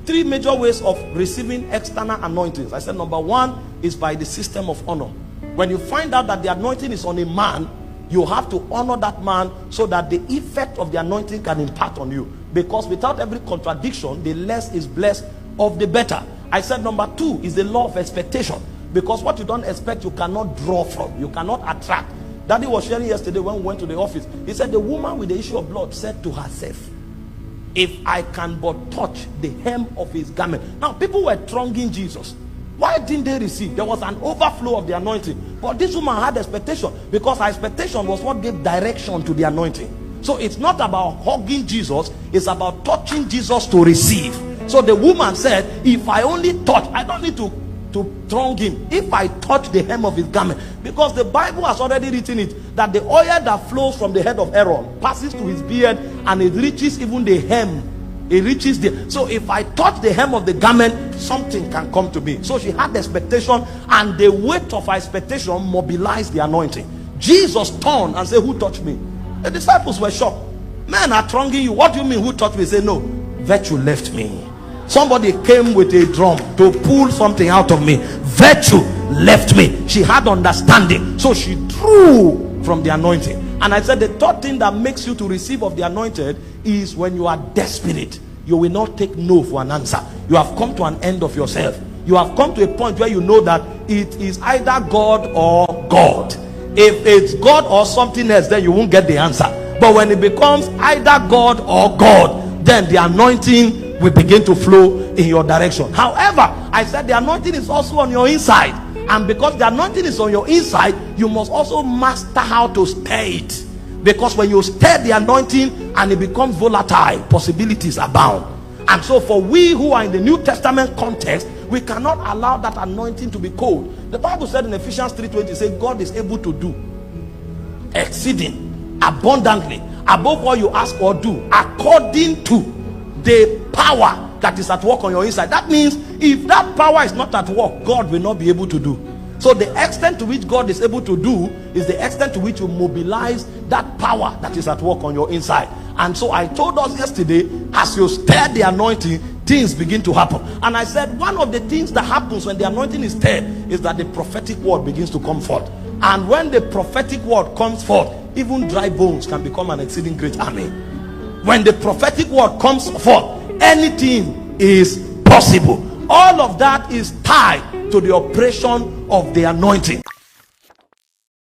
three major ways of receiving external anointings. I said number one is by the system of honor. When you find out that the anointing is on a man, you have to honor that man so that the effect of the anointing can impact on you. Because without every contradiction, the less is blessed of the better. I said number two is the law of expectation. Because what you don't expect, you cannot draw from. You cannot attract. Daddy was sharing yesterday when we went to the office. He said the woman with the issue of blood said to herself, if I can but touch the hem of his garment. Now people were thronging Jesus. Why didn't they receive? There was an overflow of the anointing. But this woman had expectation, because her expectation was what gave direction to the anointing. So it's not about hugging Jesus, it's about touching Jesus to receive. So the woman said, if I only touch, I don't need to throng him. If I touch the hem of his garment, because the Bible has already written it, that the oil that flows from the head of Aaron passes to his beard and it reaches even the hem. It reaches there. So if I touch the hem of the garment, something can come to me. So she had expectation, and the weight of her expectation mobilized the anointing. Jesus turned and said, who touched me? The disciples were shocked. Men are thronging you. What do you mean, who touched me? He said, no, virtue left me. Somebody came with a drum to pull something out of me. Virtue left me. She had understanding, so she drew from the anointing. And I said the third thing that makes you to receive of the anointed is when you are desperate. You will not take no for an answer. You have come to an end of yourself. You have come to a point where you know that it is either God or God. If it's God or something else, then you won't get the answer. But when it becomes either God or God, then the anointing will begin to flow in your direction. However, I said the anointing is also on your inside. And because the anointing is on your inside, you must also master how to stir it. Because when you stir the anointing and it becomes volatile, possibilities abound. And so for we who are in the New Testament context, we cannot allow that anointing to be cold. The Bible said in Ephesians 3:20, say God is able to do exceeding abundantly above what you ask or do, according to the power that is at work on your inside. That means if that power is not at work, God will not be able to do. So the extent to which God is able to do is the extent to which you mobilize that power that is at work on your inside. And so I told us yesterday, as you stir the anointing, things begin to happen. And I said one of the things that happens when the anointing is stirred is that the prophetic word begins to come forth. And when the prophetic word comes forth, even dry bones can become an exceeding great army. When the prophetic word comes forth, anything is possible. All of that is tied to the operation of the anointing.